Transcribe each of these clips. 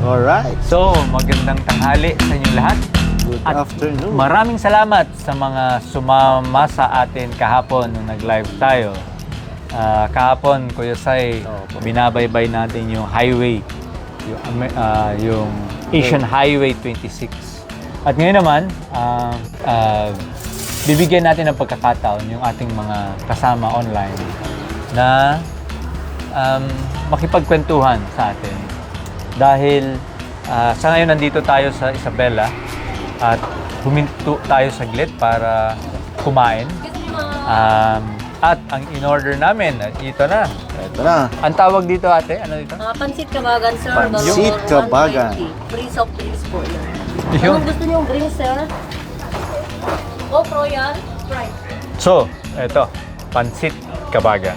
Alright. So, magandang tanghali sa inyong lahat. Good At afternoon. maraming salamat sa mga sumama sa atin kahapon nung nag-live tayo. Kahapon, Kuya Sai, binabaybay natin yung highway, yung Asian Highway 26. At ngayon naman, bibigyan natin ng pagkakataon yung ating mga kasama online na makipagkwentuhan sa atin. Dahil sa ngayon nandito tayo sa Isabela at huminto tayo saglit para kumain. At ang in-order namin, ito na. Ito na. Ang tawag dito ate, ano dito? Pansit Kabagan, sir. Pansit Kabagan. 120. Free soft drinks po yan. Yun. Anong gusto niyong drinks, sir? GoPro yan. Right. So, ito, Pansit Kabagan.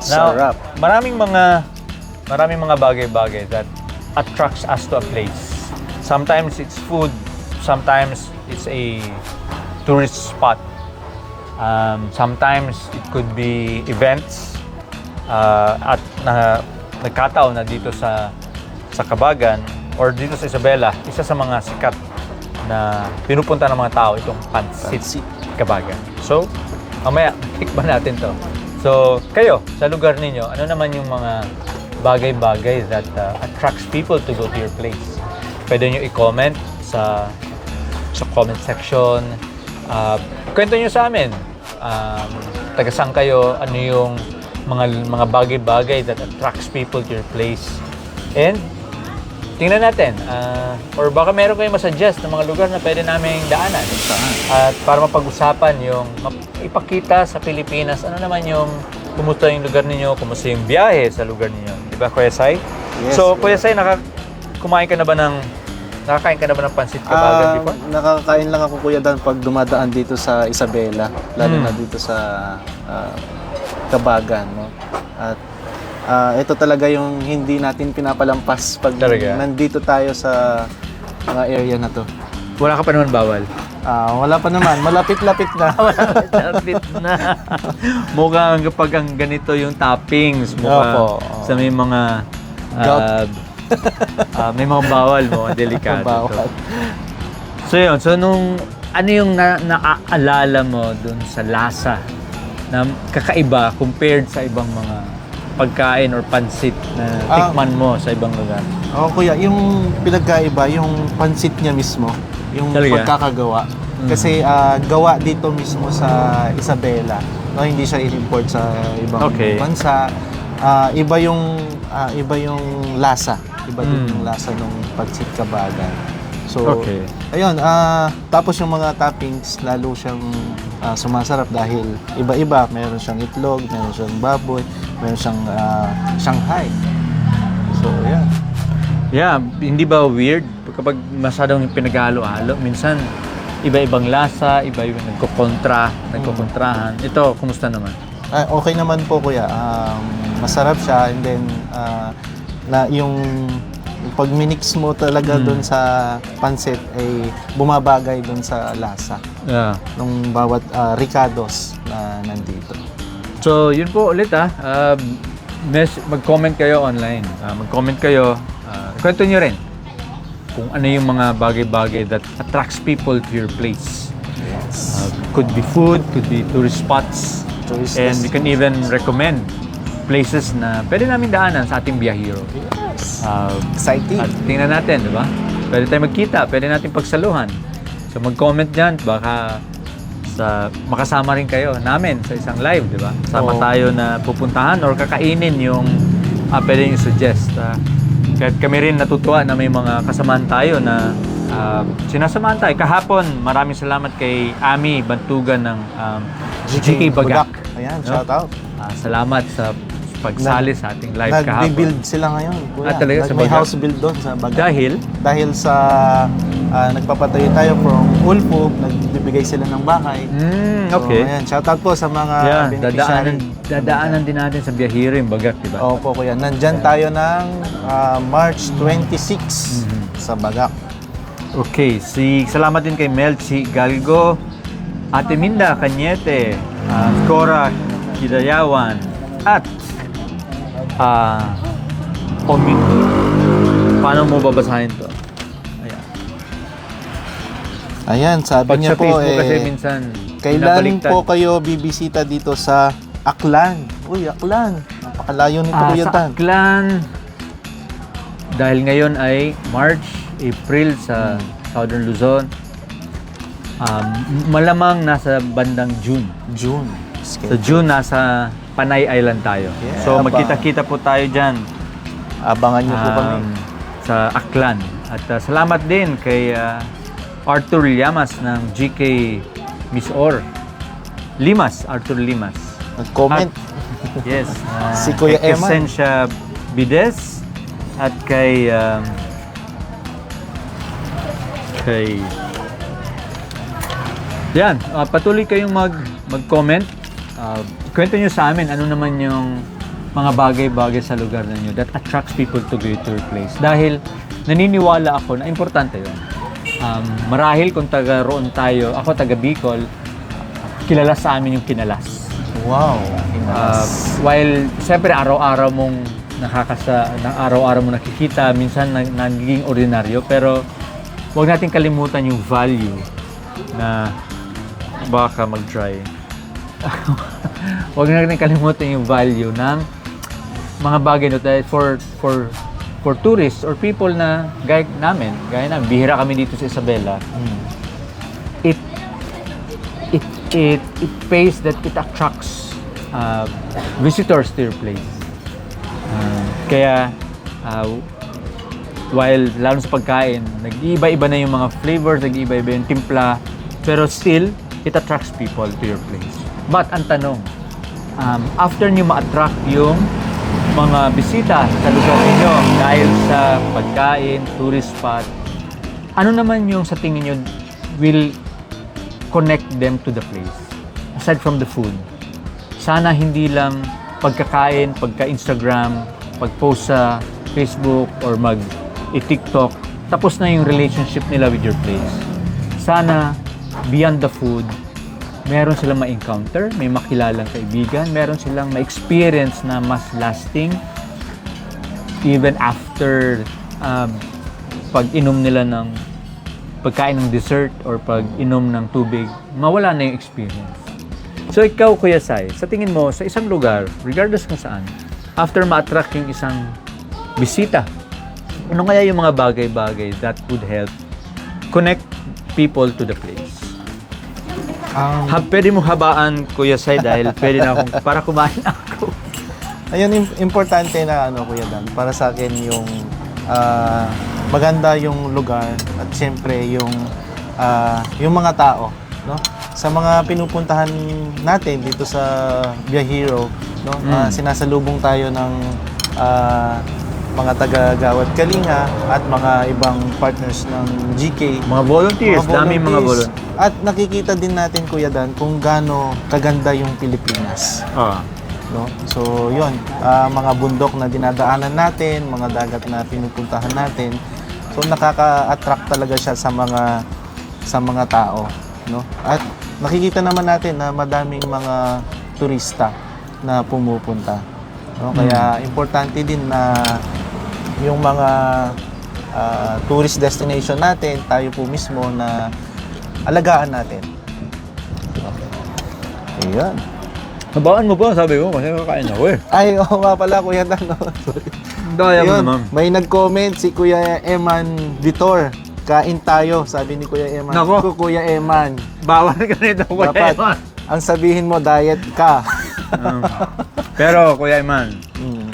Now, Sarap. maraming mga bagay-bagay that attracts us to a place. Sometimes it's food, sometimes it's a tourist spot. Sometimes it could be events at nagkataon na dito sa Kabagan or dito sa Isabela, isa sa mga sikat na pinupunta ng mga tao itong Pansit Kabagan. So, mamaya, tikman natin to. So, kayo, sa lugar ninyo, ano naman yung mga bagay-bagay that attracts people to go to your place? Pwede nyo i-comment sa comment section. Kwento nyo sa amin. Taga saan kayo? Ano yung mga bagay-bagay that attracts people to your place? And, tingnan natin. Or baka meron kayong masuggest ng mga lugar na pwede namin daanan. At para mapag-usapan yung ipakita sa Pilipinas, ano naman yung kumusta yung lugar ninyo, kumusta yung biyahe sa lugar ninyo. Di ba, Kuya Sai? Yes, So, Kuya yes. Sai, nakakain ka na ba ng Pansit Kabagan before? Nakakain lang ako, Kuya Dan, pag dumadaan dito sa Isabela. Lalo na dito sa Kabagan. No? At ito talaga yung hindi natin pinapalampas pag Talaga? nandito tayo sa mga area na to. Wala ka pa naman bawal. Wala pa naman. Malapit-lapit na. Malapit na. Mukhang kapag ang ganito yung toppings, mukhang Opo. sa may mga Gout. may mga bawal mo, delikado Bawal. to. So yun, ano yung naaalala mo dun sa lasa na kakaiba compared sa ibang mga pagkain or pansit na tikman mo sa ibang lugar? Kuya, yung pinagkaiba, yung pansit niya mismo, yung Talaga? pagkakagawa. Kasi gawa dito mismo sa Isabela. No, hindi siya in-import sa ibang Okay. bansa. Iba yung lasa. Iba din yung lasa ng pansit Kabagan. So, Okay. ayun, tapos yung mga toppings lalo siyang sumasarap dahil iba-iba. Meron siyang itlog, meron siyang baboy, meron siyang Shanghai. So, ayan. Yeah, hindi ba weird kapag masyadong pinag-halo-halo? Minsan, iba-ibang lasa, iba yung nagkukontrahan. Ito, kumusta naman? Okay naman po, Kuya. Masarap siya and then na yung pag minix mo talaga doon sa pansit ay bumabagay doon sa lasa Yeah. ng bawat ricados na nandito. So, yun po ulit mag-comment kayo online. Mag-comment kayo. Kwento nyo rin kung ano yung mga bagay-bagay that attracts people to your place. Yes. Could be food, could be tourist spots. And we can even recommend places na pwede namin daanan sa ating biyahero. Yes. At Exciting. tingnan natin, di ba? Pwede tayo magkita, pwede natin pagsaluhan. So mag-comment dyan, baka makasama rin kayo namin sa isang live, di ba? Sama Oo. tayo na pupuntahan or kakainin yung pwede yung suggest. Kaya kami rin natutuwa na may mga kasamaan tayo na sinasamahan tayo. Kahapon, maraming salamat kay Ami Bantugan ng GK Bagak. Ayan, No? shout out. Salamat sa pagsali sa ating live kahapon. Nag-rebuild sila ngayon, Kuya. Talaga, sa May Bagak? house build doon sa Bagak. Dahil sa nagpapatayo tayo from Ulpo, nagbibigay sila ng bahay. okay. So, ayan, shout out po sa mga Yeah, beneficiary. dadaanan din natin sa biyahero yung Bagak, di ba? Opo, Kuya. Nandyan tayo ng March 26 sa Bagak. Okay, salamat din kay Melchi Galgo, Ate Minda Cañete, Cora Hidayawan, at Paano mo babasahin to? Ayan. Ayan, sabi Pag niya sa po Facebook kasi minsan, kailan binabaliktad. po kayo bibisita dito sa Aklan? Uy, Aklan. Napakalayo nito, Kuya Sa Dan. Aklan, dahil ngayon ay March, April sa Southern Luzon, malamang nasa bandang June. June. Sa June, nasa Panay Island tayo. Yeah, So, abang. magkita-kita po tayo dyan Abangan niyo po kami. sa Aklan. At salamat din kay Arthur Llamas ng GK Miss Or. Arthur Limas. Nag-comment. Yes. Si Kuya kay Eman. Essentia Bides at kay yan, patuloy kayong mag-comment. Kwento nyo sa amin ano naman yung mga bagay-bagay sa lugar ninyo that attracts people to go to your place. Dahil naniniwala ako na importante yun. Marahil kung taga roon tayo, ako taga Bicol, kilala sa amin yung Kinalas. Wow. While siyempre araw-araw mong araw-araw mo nakikita, minsan nagiging ordinaryo, pero huwag natin kalimutan yung value na baka mag-dry. Huwag natin kalimutan yung value ng mga bagay na tayo for tourists or people na gaya namin, bihira kami dito sa Isabela. It pays that it attracts visitors to your place. Kaya while lalo sa pagkain, nag-iiba-iba na yung mga flavors, nag-iiba-iba yung timpla, pero still it attracts people to your place. But ang tanong, after nyo ma-attract yung mga bisita sa lugar ninyo dahil sa pagkain, tourist spot, ano naman yung sa tingin nyo will connect them to the place aside from the food? Sana hindi lang pagkakain, pagka-Instagram, pag-post sa Facebook or mag-TikTok, tapos na yung relationship nila with your place. Sana beyond the food, meron silang ma-encounter, may makilalang kaibigan, meron silang ma-experience na mas lasting even after pag-inom nila ng pagkain ng dessert or pag-inom ng tubig, mawala na yung experience. So ikaw, Kuya Sai, sa tingin mo, sa isang lugar, regardless kung saan, after ma-attract yung isang bisita, ano kaya yung mga bagay-bagay that would help connect people to the place? Pwede mo habaan, Kuya Sai, dahil pwede na akong, para kumain ako. Ayun, importante na Kuya Dan, para sa akin yung maganda yung lugar at siyempre yung mga tao, no? Sa mga pinupuntahan natin dito sa Biyahero, no? Sinasalubong tayo ng mga taga-Gawad Kalinga at mga ibang partners ng GK. Mga volunteers, daming mga volunteers. At nakikita din natin, Kuya Dan, kung gaano kaganda yung Pilipinas. No? So, yun, mga bundok na dinadaanan natin, mga dagat na pinupuntahan natin. So, nakaka-attract talaga siya sa mga tao, no? At nakikita naman natin na madaming mga turista na pumupunta. No? Kaya importante din na yung mga tourist destination natin, tayo po mismo na alagaan natin. Ayan. Habaan mo ba? Sabi ko, kasi kakain ako eh. Ay, oo nga pala, Kuya Dan. Daya mo Ayun, naman. may nag-comment si Kuya Eman Vitor. Kain tayo, sabi ni Kuya Eman. Nako. Kuya Eman, Bawal ka nito, Kuya dapat Eman. ang sabihin mo, diet ka. Pero, Kuya Eman, Mm,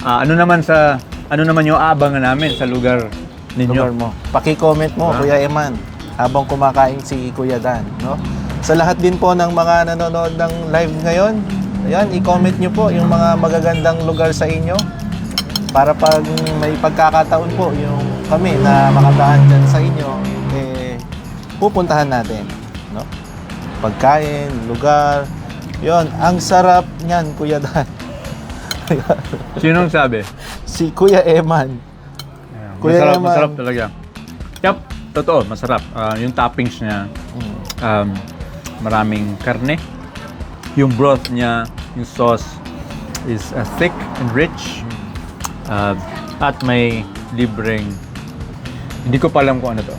ano naman yung aabangan namin sa lugar ninyo? lugar mo. Paki-comment mo, Kuya Eman, habang kumakain si Kuya Dan, no? Sa lahat din po ng mga nanonood ng live ngayon, ayan, i-comment nyo po yung mga magagandang lugar sa inyo para pag may pagkakataon po yung kami na makadaan dyan sa inyo, pupuntahan natin, no? Pagkain, lugar, yon, ang sarap niyan, Kuya Dan. Sinong sabi? Si Kuya Eman. Kuya Eman. Masarap talaga. Yup, totoo, masarap. Yung toppings niya, maraming karne. Yung broth niya, yung sauce is thick and rich. At may libreng, hindi ko pa alam kung ano to.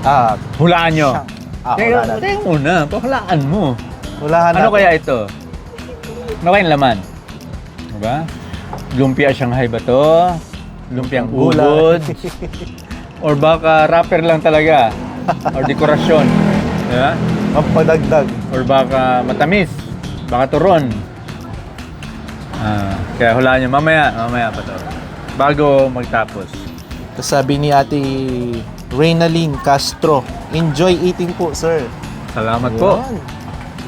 Ah, Hulaan nyo. wala na. Teka muna, pahulaan mo. Walahan Ano natin. kaya ito? Ano kayang laman? Diba? Lumpia Shanghai ba to? Lumpiang Gulay. ubod? Or baka wrapper lang talaga? Or dekorasyon? Diba? Mampadagdag. Or baka matamis? Baka turon? Kaya hulaan nyo. Mamaya pa to. Bago magtapos. Tapos sabi ni Ate Reynalyn Castro, enjoy eating po, sir. Salamat po. Yan.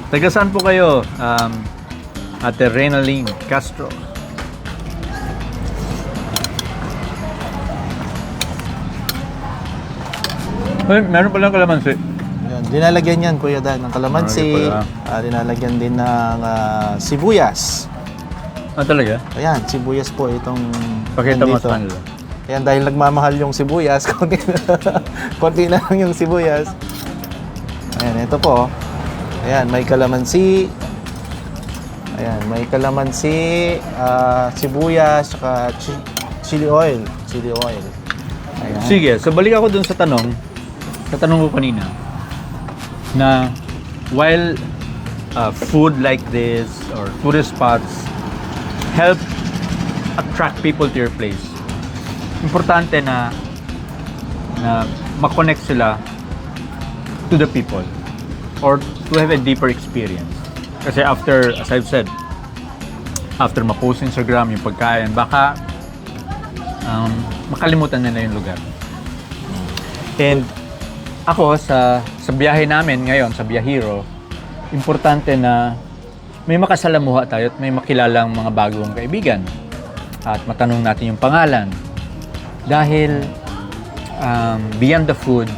Taga saan po kayo? Ate Reynalyn Castro. Ay, meron palang kalamansi. Yan. Dinalagyan yan, Kuya Dan, ng kalamansi. Dinalagyan din ng sibuyas. Ah, talaga? Ayan, sibuyas po itong Pakita mo nandito. sa kanila. Ayan, dahil nagmamahal yung sibuyas, konti na lang yung sibuyas. Ayan, ito po. Ayan, may kalamansi. Ayan, may kalamansi, sibuyas, saka chili oil. Chili oil. Ayan. Sige, so balik ako dun sa tanong ko kanina, na while food like this or tourist spots help attract people to your place, importante na makonect sila to the people or to have a deeper experience. Kasi after, as I've said, after ma-post sa Instagram yung pagkain, baka makalimutan nila yung lugar. And ako, sa biyahe namin ngayon, sa Biyahero, importante na may makasalamuha tayo at may makilalang mga bagong kaibigan. At matanong natin yung pangalan. Dahil beyond the food,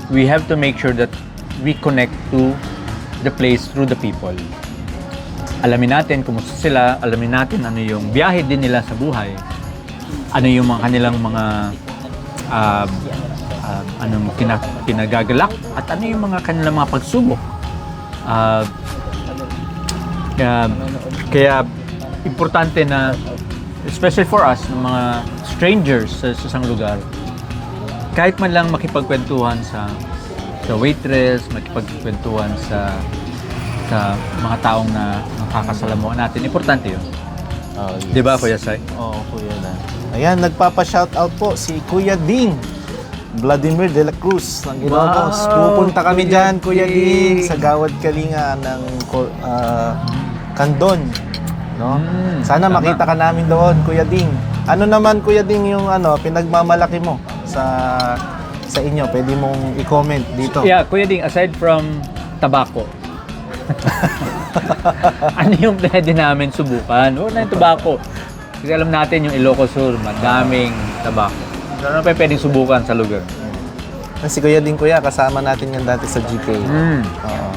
we have to make sure that we connect to the place through the people. Alamin natin kumusta sila, alamin natin ano yung biyahe din nila sa buhay, ano yung mga kanilang mga anong kinagagalak, at ano yung mga kanilang mga pagsubok. Kaya importante na, especially for us, ng mga strangers sa isang lugar, kahit man lang makipagkwentuhan sa waitress, makipagkwentuhan sa mga taong na nakakasalamuhan natin, importante yun. Oh, yes. Di ba, Kuya Sai? Oo, Kuya Dan. Ayan, nagpapa-shoutout po si Kuya Ding Vladimir de la Cruz ng Ilocos. Wow, Pupunta kami Kuya dyan, Kuya Ding. Ding, sa Gawad Kalinga ng Kandon. No? Sana tama. makita ka namin doon, Kuya Ding. Ano naman, Kuya Ding, yung pinagmamalaki mo sa inyo? Pwede mong i-comment dito. Yeah, Kuya Ding, aside from tobacco, ano yung pwede namin subukan? O na yung tobacco. Kasi alam natin yung Ilocos Sur, madaming tobacco. So, ano pa yung pwedeng subukan sa lugar? Si Kuya Ding, Kuya, kasama natin yan dati sa GK. Oo.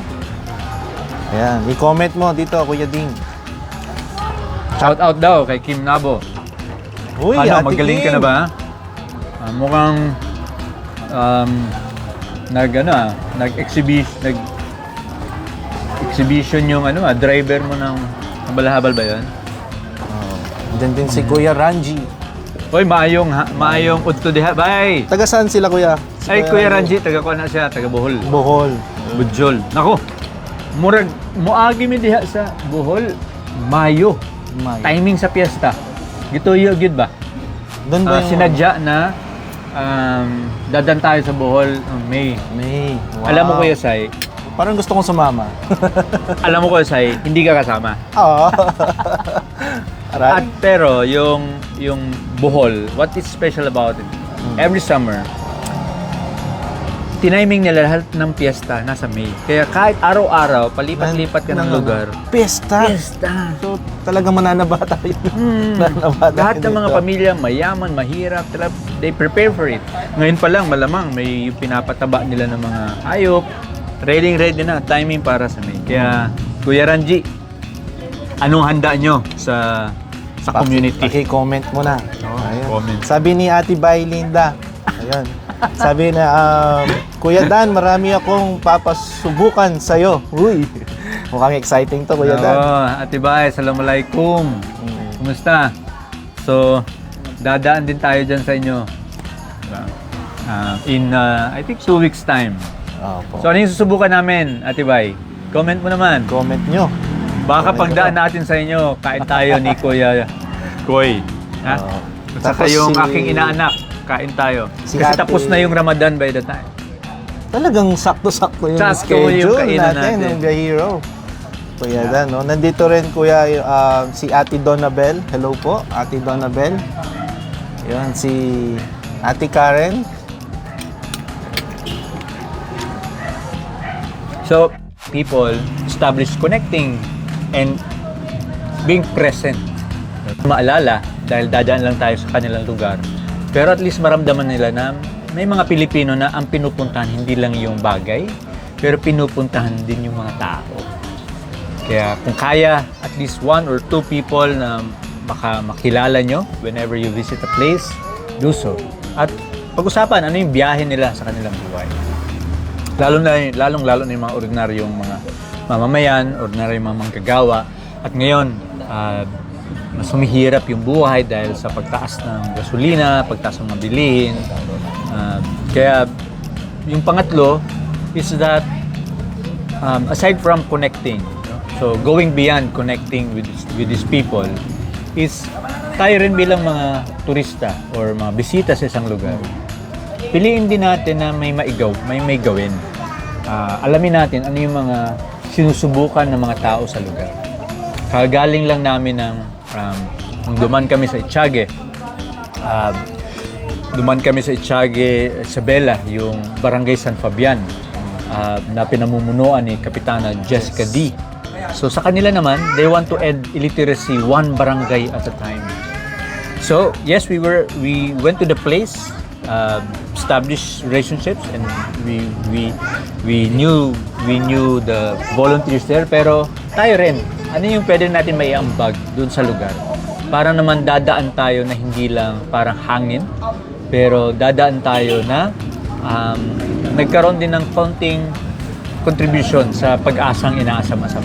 Ayan, i-comment mo dito, Kuya Ding. Shout out daw kay Kim Nabo. Uy, Ano, Ate magaling ka Kim. na ba? Mukhang nag-exhibition yung driver mo ng habal-habal ba yun? Diyan din si Kuya Ranji. Hoy, maayong udto diha. Bye! Taga saan sila, Kuya? Si Ay, Kuya Ranji, taga ko na siya, taga Bohol. Bohol. Budjol. Nako, murag, muagi mi diha sa Bohol, Mayo. May. Timing sa piyesta. Gituyo, gid ba? Doon ba yung... Sinadya na dadan tayo sa Bohol May. May. Wow. Alam mo, Kuya Sai, Parang gusto kong sumama. alam mo, Kuya Sai, hindi ka kasama. Oo. At pero yung Bohol, what is special about it? Every summer, tiniming nila lahat ng piyesta nasa May. Kaya kahit araw-araw, palipat-lipat ka ng lugar. Pesta. Piyesta! So, talagang mananabata yun. Mananabata Lahat ng yun mga dito. pamilya, mayaman, mahirap, they prepare for it. Ngayon pa lang, malamang may pinapataba nila ng mga hayop. Ready na, timing para sa May. Kaya, Kuya Ranji, anong handa nyo sa community? Paki-comment mo na. Ayun. comment. Sabi ni Ate Bay Linda. Ayun. Sabi na, Kuya Dan, marami akong papasubukan sa'yo. Uy. Mukhang exciting to, Kuya Dan. Oo, Ate Bay, assalamualaikum. Kumusta? So, dadaan din tayo dyan sa inyo. I think 2 weeks time. Opo. So, ano yung susubukan namin, Ate Bay? Comment mo naman. Comment nyo. Baka Comment pagdaan nyo. natin sa inyo, kain tayo ni Kuya Koy. Ha? Oo. At saka Tapos yung si- aking inaanak, kain tayo. Si Kasi Ate- tapos na yung Ramadan by the time. Talagang sakto-sakto yung Sakto yung schedule kainan natin, natin. ng The Hero. Kuya Dan, no? Nandito rin kuya si Ate Donabel. Hello po, Ate Donabel. Yun, si Ate Karen. So, people establish connecting and being present. Maalala, dahil dadaan lang tayo sa kanilang lugar, pero at least maramdaman nila na may mga Pilipino na ang pinupuntahan hindi lang yung bagay, pero pinupuntahan din yung mga tao. Kaya kung kaya, at least 1 or 2 people na baka makilala nyo whenever you visit a place, do so. At pag-usapan, ano yung biyahe nila sa kanilang buhay. Lalong-lalo na yung mga ordinaryong mga mamamayan, ordinaryong mga manggagawa. At ngayon, mas humihirap yung buhay dahil sa pagtaas ng gasolina, pagtaas ng mga bilihin. Kaya yung pangatlo is that aside from connecting, so going beyond connecting with these people, is tayo rin bilang mga turista or mga bisita sa isang lugar. Piliin din natin na may may gawin. Alamin natin ano yung mga sinusubukan ng mga tao sa lugar. Kagaling lang namin ng nung duman kami sa Itiague. Isabela, yung Barangay San Fabian, na pinamumunuan ni Kapitana Jessica D. So sa kanila naman, they want to end illiteracy 1 barangay at a time. So yes, we went to the place, established relationships, and we knew the volunteers there, pero tayo rin, ano yung pwede natin maiambag doon sa lugar para naman dadaan tayo na hindi lang parang hangin, pero dadaan tayo na nagkaroon din ng konting contribution sa pag-asang inaasam-asam.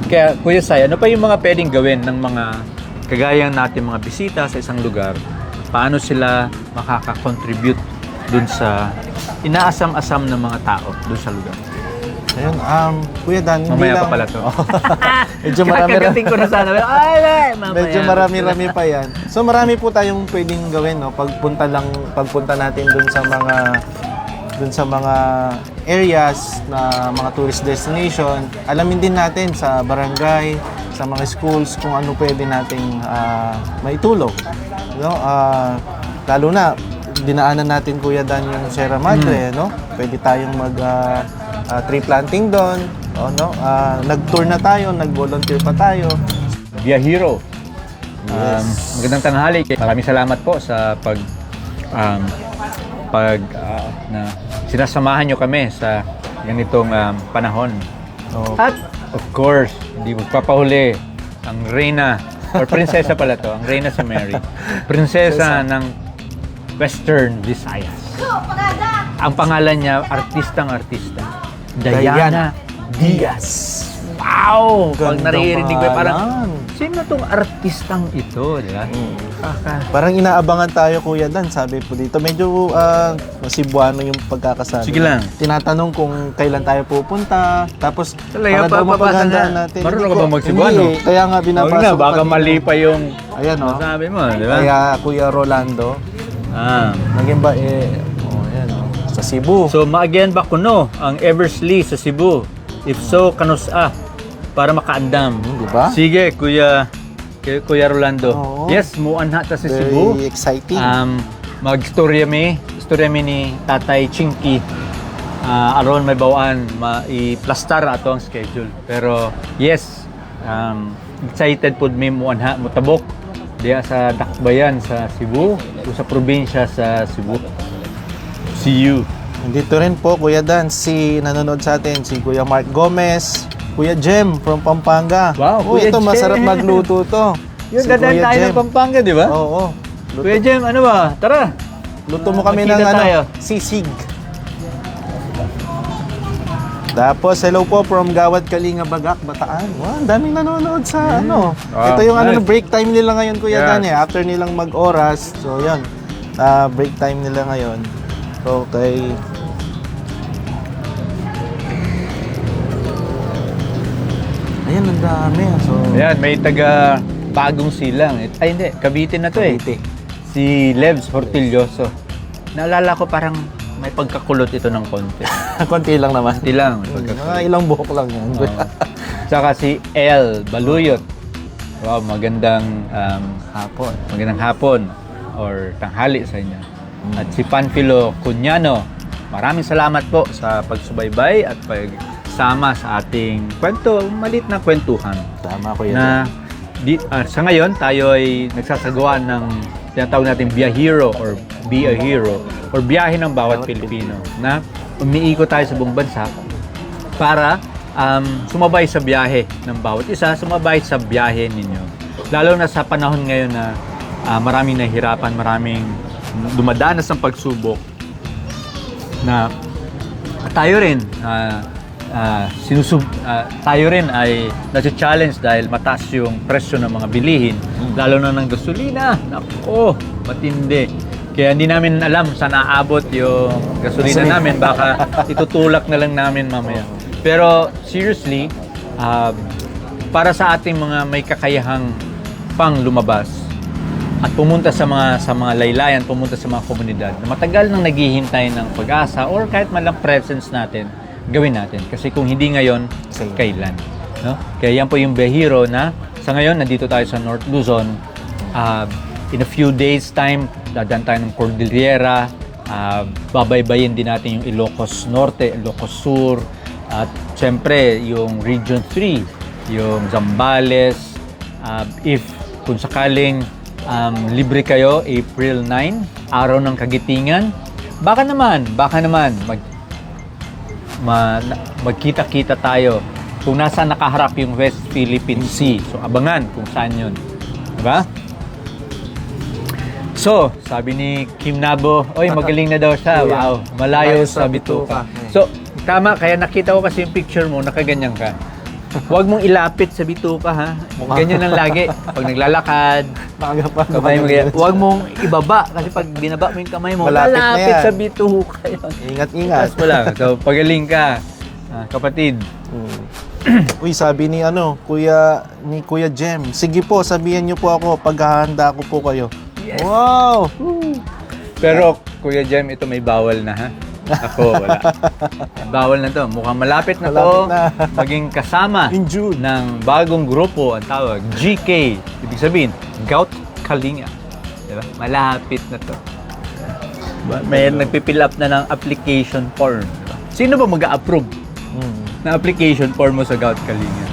Kaya Kuya Sai, ano pa yung mga pwedeng gawin ng mga kagayang natin mga bisita sa isang lugar? Paano sila makaka-contribute dun sa inaasam-asam ng mga tao dun sa lugar? Ayun, Kuya Dan, hindi Mamaya lang... pa pala to. Medyo marami-rami. Kakagating ko na sana. Ay, mamaya. Medyo marami-rami pa yan. So marami po tayong pwedeng gawin, no? Pagpunta natin dun sa mga areas na mga tourist destination, alamin din natin sa barangay, sa mga schools kung ano pwede nating maitulong. No? Lalo na dinaanan natin Kuya Dan yung Sierra Madre, no? Pwede tayong tree planting doon, no? Nag-tour na tayo, nag-volunteer pa tayo. Via Hero. Yes. Magandang tanghali. Maraming salamat po sa na sinasamahan nyo kami sa ganitong panahon. So, At of course, hindi magpapahuli ang reyna or prinsesa pala to, ang reyna si Mary. Prinsesa ng Western Visayas. Ang pangalan niya, artistang-artista. Diana Diaz. Wow! Pag Gandang naririnig mo, parang, pangalan. sino tong artistang ito? Di ba? parang inaabangan tayo Kuya Dan, sabi po dito. Medyo Cebuano yung pagkakasabi. Sige lang. Tinatanong kung kailan tayo pupunta. Tapos, Talaga, para daw papabasa mapagandaan na. natin. Marunong Hindi ka ko- ba mag-Cebuano? Hindi eh. Kaya nga Huwag binabasa na, ko baka kanina. mali pa yung Ayan, oh. sabi mo, di ba? Kaya Kuya Rolando, naging ba ayan, sa Cebu. So, maagyan ba kuno ang Eversley sa Cebu? If so, kanusa para makaandam. Di ba? Sige, Kuya Rolando. Oo. Yes, muanha ta sa Very Cebu. exciting. Magstorya mi ni Tatay Chinky. Aron may bawaan i-plastar ato ang schedule. Pero yes, excited pud mi muanha mutabok diya sa Dakbayan sa Cebu, o sa probinsya sa Cebu. See you. Dito rin po, Kuya Dan, nanonood sa atin, si Kuya Mark Gomez, Kuya Jem from Pampanga. Wow, Kuya ito, Jem. masarap magluto to. Yun, Si dadaan Kuya tayo Jem. ng Pampanga, di ba? Oo. Kuya Jem, ano ba? Tara! Luto mo kami ng Magkita tayo. sisig. Tapos, hello po from Gawad Kalinga Bagak, Bataan. Wow, ang daming nanonood sa ano. Wow, Ito yung nice. break time nila ngayon, Kuya Yeah. Dan eh. After nilang mag-oras. So, yun. Break time nila ngayon. Okay. Ayan, ang dami. So, Ayan, may taga Bagong Silang. Ay, hindi. Cavite na to Cavite. Si Levs Hortilloso. Naalala ko parang may pagkakulot ito ng konti. konti lang naman. Konti lang. May Mga pagkakulot. ilang buhok lang yan. Oo. Tsaka si El Baluyot. Wow, magandang hapon or tanghali sa inyo. At si Panfilo Cunyano. Maraming salamat po sa pagsubaybay at pagsama sa ating malit na kwentuhan. Tama, Kuya Na Dan. sa ngayon tayo ay nagsasagawa ng tinatawag natin Biyahero or Be a Hero or biyahe ng bawat Pilipino na umiikot tayo sa buong bansa para sumabay sa biyahe ng bawat isa, sumabay sa biyahe ninyo. Lalo na sa panahon ngayon na maraming nahihirapan, maraming dumadanas ng pagsubok na tayo rin tayo rin ay nasi-challenge dahil mataas yung presyo ng mga bilihin, lalo na ng gasolina. Nako, matindi. Kaya hindi namin alam saan aabot yung gasolina namin. Baka itutulak na lang namin mamaya. Pero seriously, para sa ating mga may kakayahang pang lumabas at pumunta sa mga laylayan, pumunta sa mga komunidad na matagal nang naghihintay ng pag-asa or kahit man lang presence natin, gawin natin. Kasi kung hindi ngayon, kailan? No? Kaya yan po yung Biyahero na sa ngayon, nandito tayo sa North Luzon. In a few days time, dadaan tayo ng Cordillera. Babaybayin din natin yung Ilocos Norte, Ilocos Sur. At siyempre, yung Region 3, yung Zambales. If kung sakaling libre kayo, April 9, araw ng Kagitingan, baka naman, magkita-kita tayo kung nasaan nakaharap yung West Philippine Sea. So, abangan kung saan yun. Diba? So, sabi ni Kim Nabo, oy, magaling na daw siya. Wow, malayo sa bituka. So, tama, kaya nakita ko kasi yung picture mo, nakaganyan ka. Huwag mong ilapit sa bituka, ha? Ganyan lang lagi. Pag naglalakad, kamay mo ganyan. Huwag mong ibaba kasi pag binaba mo yung kamay mo, Malapit na malapit yan. sa bituka yun. Ingat-ingat. Tapos pala, so pagaling ka, kapatid. Uy, sabi ni Kuya Jem, sige po, sabihan niyo po ako paghahanda ko po kayo. Yes. Wow! Pero, Kuya Jem, ito may bawal na, ha? Ako, wala. Bawal na to. Mukhang malapit na to. Malapit na. Maging kasama In June. ng bagong grupo, ang tawag, GK. Ibig sabihin, Gout Kalinga. Diba? Malapit na to. May nagpipill up na ng application form. Diba? Sino ba mag-a-approve na application form mo sa Gout Kalinga?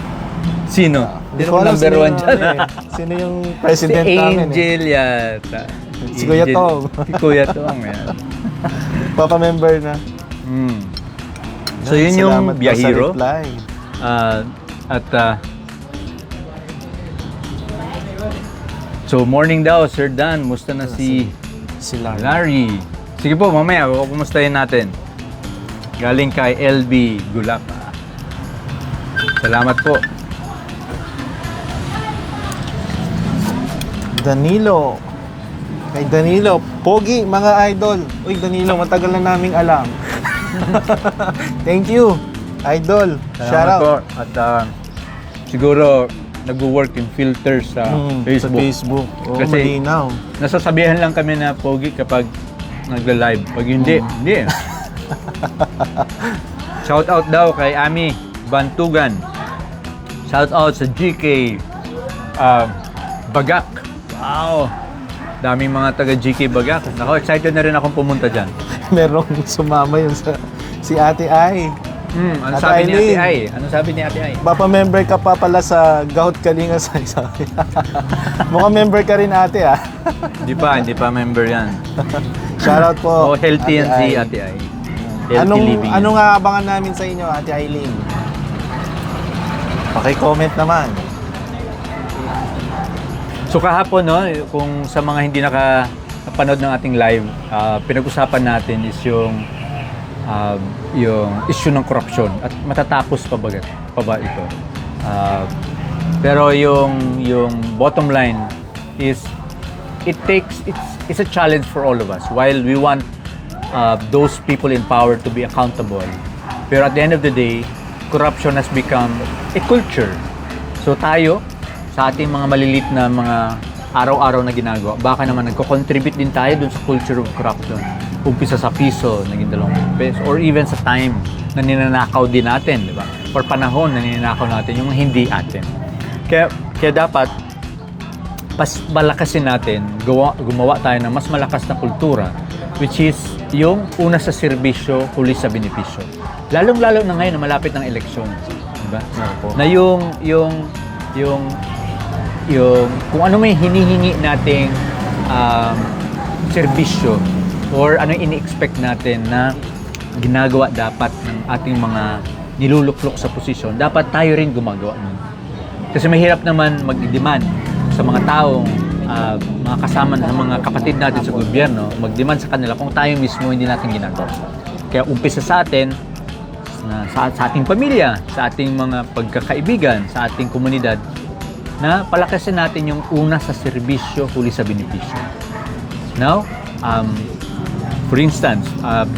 Sino? Hindi Di ko naman alam number sino one dyan. yung Sino yung Si president namin? Angel yata. Si Kuya Angel. Tong. Si Kuya Tong, yan. Papa-member na. So yun yung Salamat po sa Biyahero. reply. So morning daw, Sir Dan. Musta na si Sila. Larry? Sige po, mamaya, kumustahin natin. Galing kay LB Gulapa. Salamat po. Danilo. Kay Danilo. Pogi, mga idol. Uy, Danilo, matagal na naming alam. Thank you, idol. Shout Salamat out. po. At siguro, nag-work yung filter sa Sa Facebook. Facebook. Oo, Kasi- malinaw. Nasasabihan lang kami na pogi kapag nagla-live. Pag hindi, hindi. Shout out daw kay Ami Bantugan. Shout out sa GK Bagak. Wow! Daming mga taga GK Bagak. Nako, excited na rin akong pumunta dyan. Merong sumama yun sa si Ate Ai. Ano Ate sabi ni Ate Aileen. Ai? Ano sabi ni Ate Ai? Papa-member ka pa pala sa Gout Kalinga sa sabi. Mukhang member ka rin, ate, ah. Hindi pa member yan. Shoutout po. Oh, healthy yan si Ai. Ate Ai. Healthy living yan. Anong aabangan namin sa inyo, Ate Aileen? Paki-comment naman. So kahapon, no, kung sa mga hindi nakapanood ng ating live, pinag-usapan natin is yung yung issue ng korupsyon at matatapos pa ba ito. Pero yung bottom line is it's a challenge for all of us. While we want those people in power to be accountable, pero at the end of the day, corruption has become a culture. So tayo, sa ating mga malilit na mga araw-araw na ginagawa, baka naman nagko-contribute din tayo dun sa culture of corruption. Umpisa sa piso, naging 2 peso, or even sa time na ninanakaw din natin, di ba? Or panahon na ninanakaw natin yung hindi atin. Kaya dapat pas malakasin natin, gumawa tayo ng mas malakas na kultura, which is yung una sa serbisyo, huli sa benepisyo. Lalong-lalo na ngayon na malapit ng eleksyon, di ba? Na yung kung ano may hinihingi nating serbisyo or ano yung ini-expect natin na ginagawa dapat ng ating mga niluluklok sa posisyon, dapat tayo rin gumagawa nun. Kasi mahirap naman mag-demand sa mga taong mga kasama ng mga kapatid natin sa gobyerno, mag-demand sa kanila kung tayo mismo hindi natin ginagawa. Kaya umpisa sa atin, sa ating pamilya, sa ating mga pagkakaibigan, sa ating komunidad, na palakasin natin yung una sa serbisyo, huli sa benepisyo. Now, for instance,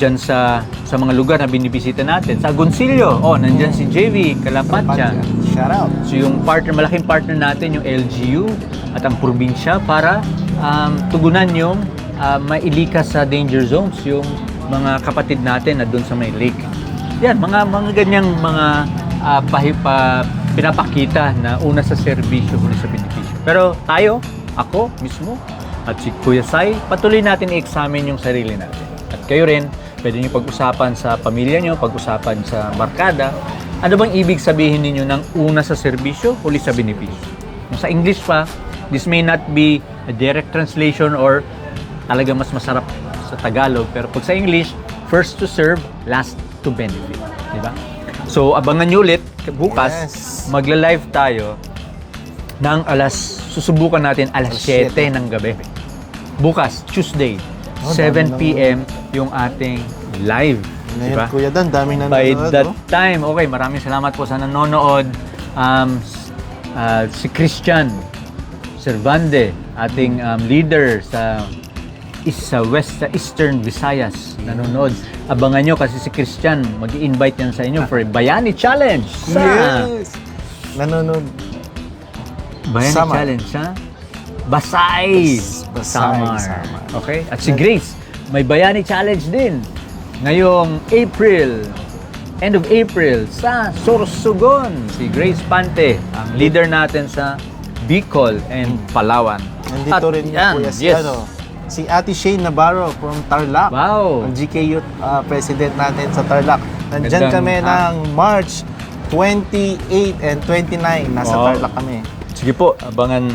dyan sa mga lugar na binibisita natin, sa Agoncillo, nandyan si JV Calapatya. Shout out. So yung malaking partner natin, yung LGU at ang probinsya para tugunan yung mailikas sa danger zones, yung mga kapatid natin na doon sa may lake. Yan, mga ganyang mga pinapakita na una sa serbisyo, huli sa benepisyo. Pero tayo, ako mismo, at si Kuya Sai, patuloy natin i-examine yung sarili natin. At kayo rin, pwede nyo pag-usapan sa pamilya nyo, pag-usapan sa barkada, ano bang ibig sabihin ninyo ng una sa serbisyo, huli sa benepisyo? Sa English pa, this may not be a direct translation or talaga mas masarap sa Tagalog, pero pag sa English, first to serve, last to benefit. Diba? So, abangan nyo ulit, bukas, magla-live tayo ng susubukan natin alas 7 ng gabi. Bukas, Tuesday, 7 p.m. yung ating live. Ngayon, diba? Kuya Dan, daming By nanonood. that time, okay, maraming salamat po sa nanonood. Si Christian Servande, ating leader sa Eastern Visayas, nanonood. Abangan nyo kasi si Christian, mag-i-invite yan sa inyo for a Bayani Challenge sa Yes! Nanonood. Bayani Samar. Challenge sa Basay, Samar. Okay? At si Grace, may Bayani Challenge din. Ngayong end of April, sa Sorsogon. Si Grace Pante, ang leader natin sa Bicol and Palawan. Nandito rin yan, Kuya yes. Si Ate Shane Navarro from Tarlac. Wow. Ang GK Youth president natin sa Tarlac. Nandyan Gandang- kami ng March 28 and 29. Nasa Wow. Tarlac kami. Sige po, abangan.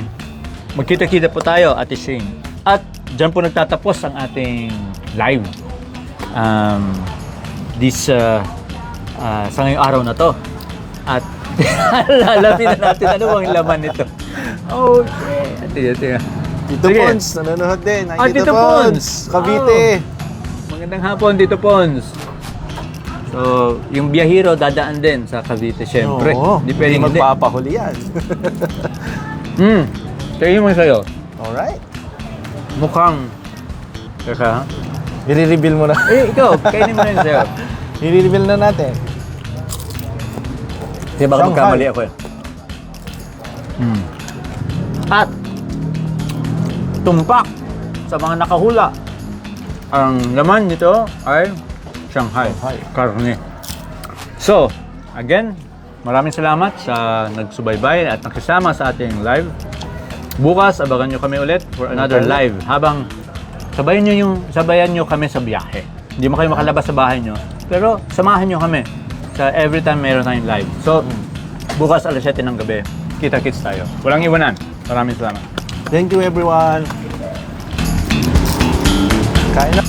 Magkita-kita po tayo, Ate Shane. At dyan po nagtatapos ang ating live. Sa ngayong araw na to. At lalatin na natin ano bang laman nito. Okay. Ate. Tito Sige. Pons, nanonood din. Ay, Tito Pons. Cavite. Magandang hapon, Tito Pons. So, yung biyahero dadaan din sa Cavite, syempre. Oo, Hindi pwedeng hindi. magpapahuli yan. Tingin mo sa'yo. Alright. Mukhang... Teka, ha? I-reveal mo na. Ikaw, kainin mo na yun sa'yo. I-reveal na natin. Kasi baka Shanghai. magkamali ako eh. At tumpak sa mga nakahula. Ang laman nito ay Shanghai. Karne. So, again, maraming salamat sa nagsubaybay at nakisama sa ating live. Bukas, abangan nyo kami ulit for another live. Habang sabayan nyo kami sa biyahe. Hindi mo kayo makalabas sa bahay nyo. Pero samahan nyo kami sa every time meron tayong live. So, bukas alas 7 ng gabi, kita-kits tayo. Walang iwanan. Maraming salamat. Thank you everyone. Kain na.